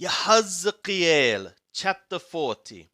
Ezekiel chapter 40.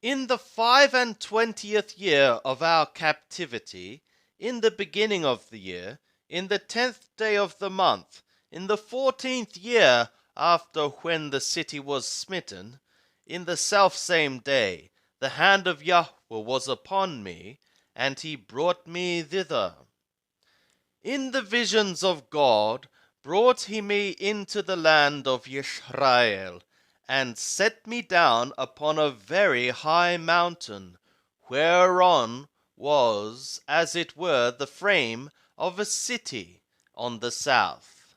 In the 25th year of our captivity, in the beginning of the year, in the 10th day of the month, in the 14th year after when the city was smitten, in the selfsame day, the hand of Yahweh was upon me, and he brought me thither. In the visions of God brought he me into the land of Israel, and set me down upon a very high mountain, whereon was, as it were, the frame of a city on the south.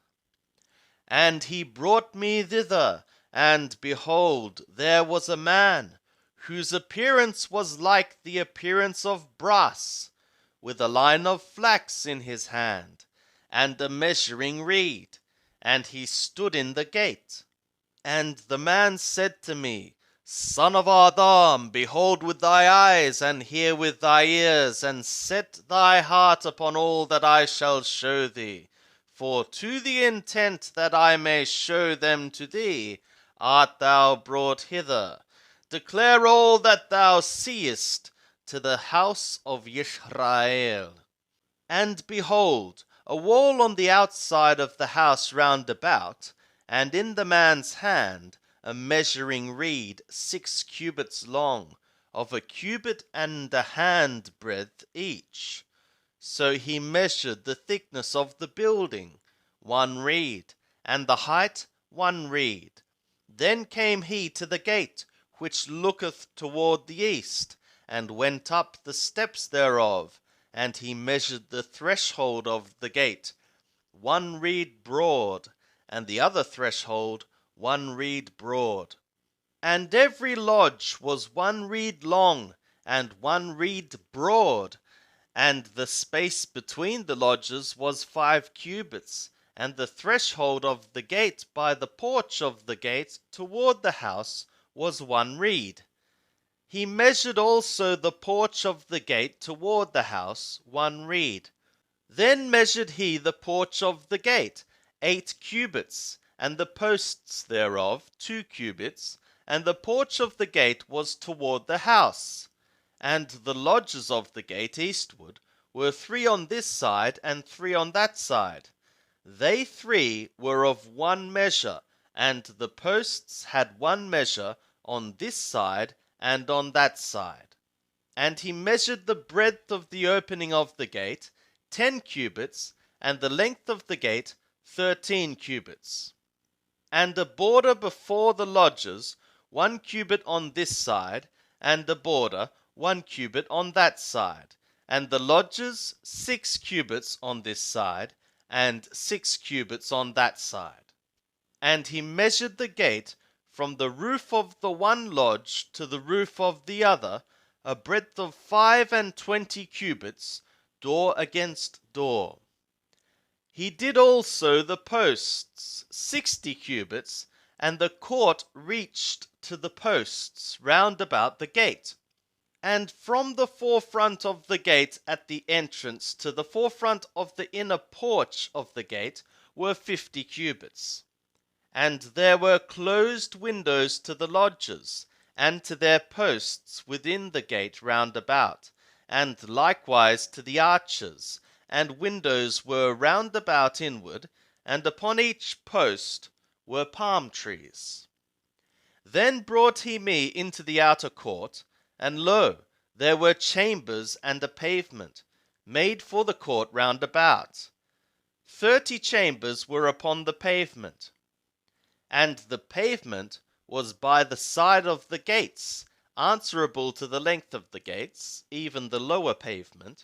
And he brought me thither, and behold, there was a man, whose appearance was like the appearance of brass, with a line of flax in his hand, and a measuring reed, and he stood in the gate. And the man said to me, Son of Adam, behold with thy eyes, and hear with thy ears, and set thy heart upon all that I shall show thee. For to the intent that I may show them to thee, art thou brought hither. Declare all that thou seest to the house of Israel. And behold, a wall on the outside of the house round about, and in the man's hand a measuring reed 6 cubits long, of a cubit and a hand breadth each. So he measured the thickness of the building, 1 reed, and the height 1 reed. Then came he to the gate which looketh toward the east, and went up the steps thereof, and he measured the threshold of the gate, 1 reed broad, and the other threshold 1 reed broad. And every lodge was 1 reed long, and 1 reed broad, and the space between the lodges was 5 cubits, and the threshold of the gate by the porch of the gate toward the house was 1 reed. He measured also the porch of the gate toward the house 1 reed. Then measured he the porch of the gate 8 cubits, and the posts thereof 2 cubits, and the porch of the gate was toward the house. And the lodges of the gate eastward were 3 on this side and 3 on that side. They 3 were of 1 measure, and the posts had 1 measure on this side and on that side. And he measured the breadth of the opening of the gate 10 cubits, and the length of the gate 13 cubits. And a border before the lodges 1 cubit on this side, and a border 1 cubit on that side, and the lodges 6 cubits on this side, and 6 cubits on that side. And he measured the gate from the roof of the one lodge to the roof of the other, a breadth of 25 cubits, door against door. He did also the posts 60 cubits, and the court reached to the posts round about the gate. And from the forefront of the gate at the entrance to the forefront of the inner porch of the gate were 50 cubits. And there were closed windows to the lodges, and to their posts within the gate round about, and likewise to the arches, and windows were round about inward, and upon each post were palm trees. Then brought he me into the outer court, and lo, there were chambers and a pavement, made for the court round about. 30 chambers were upon the pavement. And the pavement was by the side of the gates, answerable to the length of the gates, even the lower pavement.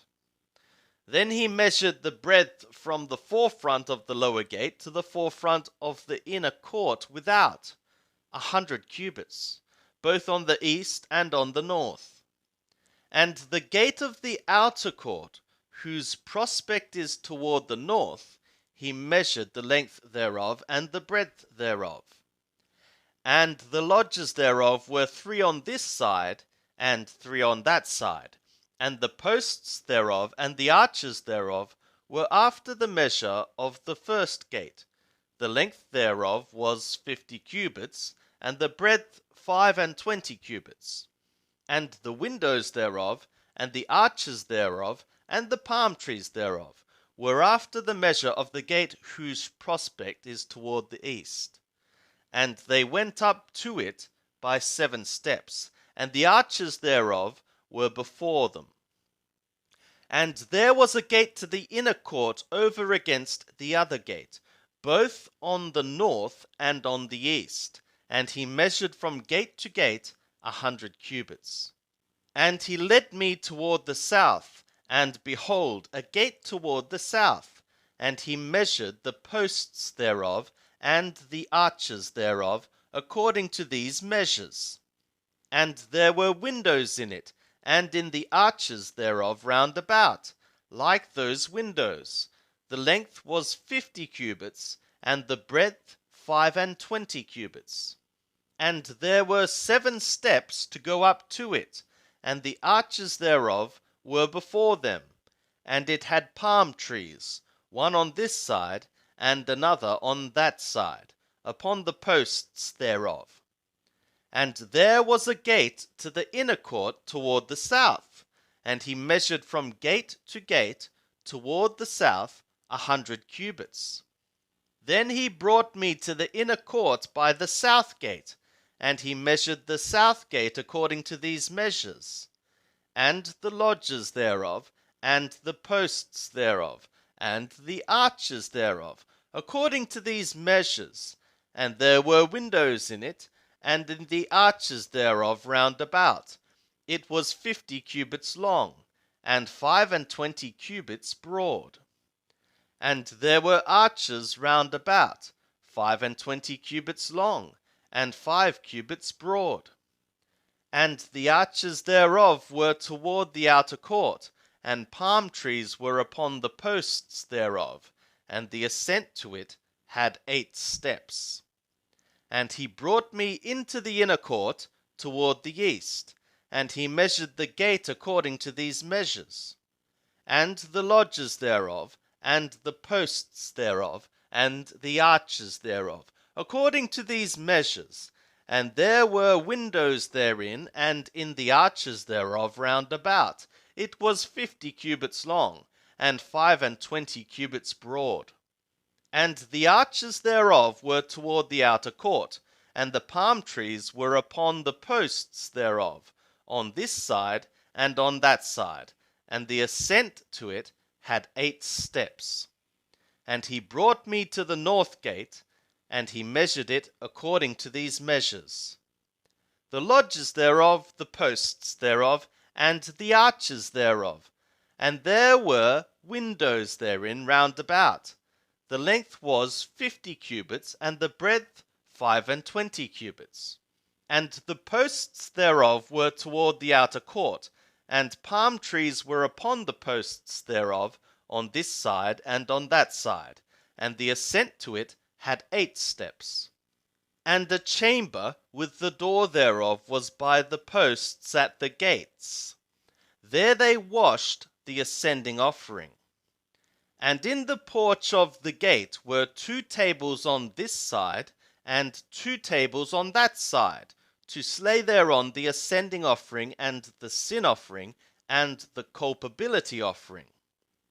Then he measured the breadth from the forefront of the lower gate to the forefront of the inner court without, 100 cubits, both on the east and on the north. And the gate of the outer court, whose prospect is toward the north, he measured the length thereof and the breadth thereof. And the lodges thereof were 3 on this side and 3 on that side, and the posts thereof and the arches thereof were after the measure of the first gate, The length thereof was 50 cubits, and the breadth 25 cubits. And the windows thereof, and the arches thereof, and the palm trees thereof, were after the measure of the gate whose prospect is toward the east. And they went up to it by 7 steps, and the arches thereof were before them. And there was a gate to the inner court over against the other gate, both on the north and on the east. And he measured from gate to gate 100 cubits. And he led me toward the south, and behold, a gate toward the south. And he measured the posts thereof, and the arches thereof, according to these measures. And there were windows in it, and in the arches thereof round about, like those windows. The length was 50 cubits, and the breadth 25 cubits. And there were 7 steps to go up to it, and the arches thereof were before them. And it had palm trees, one on this side, and another on that side, upon the posts thereof. And there was a gate to the inner court toward the south, and he measured from gate to gate toward the south 100 cubits. Then he brought me to the inner court by the south gate, and he measured the south gate according to these measures, and the lodges thereof, and the posts thereof, and the arches thereof, according to these measures. And there were windows in it, and in the arches thereof round about. It was 50 cubits long, and 25 cubits broad. And there were arches round about, 25 cubits long, and 5 cubits broad. And the arches thereof were toward the outer court, and palm trees were upon the posts thereof, and the ascent to it had 8 steps. And he brought me into the inner court toward the east, and he measured the gate according to these measures, and the lodges thereof, and the posts thereof, and the arches thereof, according to these measures. And there were windows therein, and in the arches thereof round about. It was 50 cubits long, and 25 cubits broad. And the arches thereof were toward the outer court, and the palm trees were upon the posts thereof, on this side and on that side, and the ascent to it had 8 steps. And he brought me to the north gate, and he measured it according to these measures. The lodges thereof, the posts thereof, and the arches thereof. And there were windows therein round about. The length was 50 cubits, and the breadth 25 cubits. And the posts thereof were toward the outer court, and palm trees were upon the posts thereof, on this side and on that side, and the ascent to it had 8 steps. And a chamber with the door thereof was by the posts at the gates. There they washed the ascending offering. And in the porch of the gate were 2 tables on this side, and 2 tables on that side, to slay thereon the ascending offering, and the sin offering, and the culpability offering.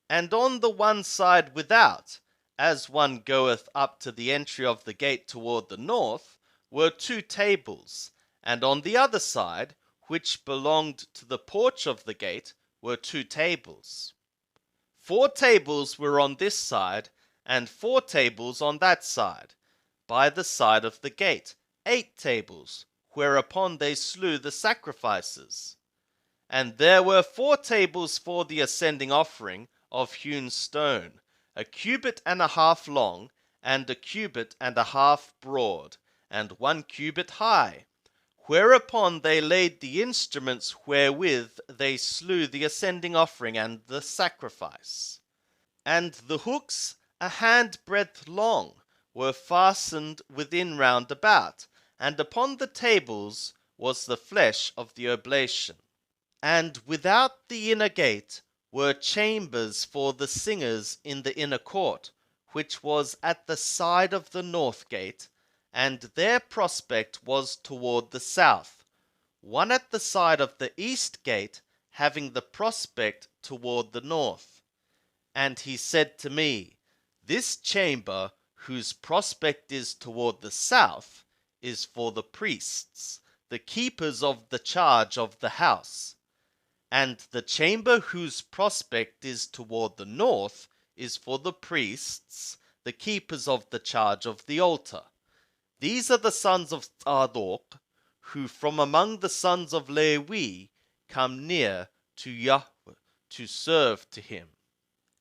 And on the one side without, as one goeth up to the entry of the gate toward the north, were 2 tables, and on the other side, which belonged to the porch of the gate, were 2 tables. 4 tables were on this side, and 4 tables on that side, by the side of the gate, 8 tables, whereupon they slew the sacrifices. And there were 4 tables for the ascending offering of hewn stone, 1.5 cubits long, and 1.5 cubits broad, and 1 cubit high, whereupon they laid the instruments wherewith they slew the ascending offering and the sacrifice. And the hooks 1 handbreadth long were fastened within round about, and upon the tables was the flesh of the oblation. And without the inner gate were chambers for the singers in the inner court, which was at the side of the north gate, and their prospect was toward the south, one at the side of the east gate, having the prospect toward the north. And he said to me, This chamber, whose prospect is toward the south, is for the priests, the keepers of the charge of the house. And the chamber whose prospect is toward the north is for the priests, the keepers of the charge of the altar. These are the sons of Zadok, who from among the sons of Levi come near to Yahweh to serve to him.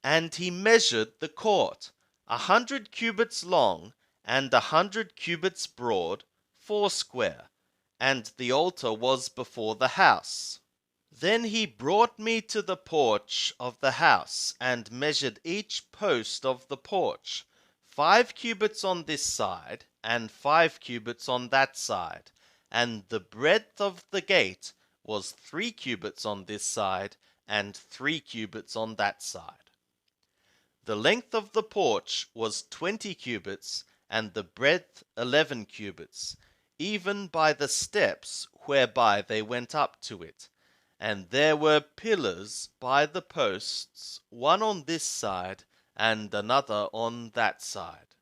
And he measured the court, 100 cubits long, and 100 cubits broad, foursquare, and the altar was before the house. Then he brought me to the porch of the house, and measured each post of the porch, 5 cubits on this side, and 5 cubits on that side, and the breadth of the gate was 3 cubits on this side, and 3 cubits on that side. The length of the porch was 20 cubits, and the breadth 11 cubits, even by the steps whereby they went up to it. And there were pillars by the posts, one on this side, and another on that side.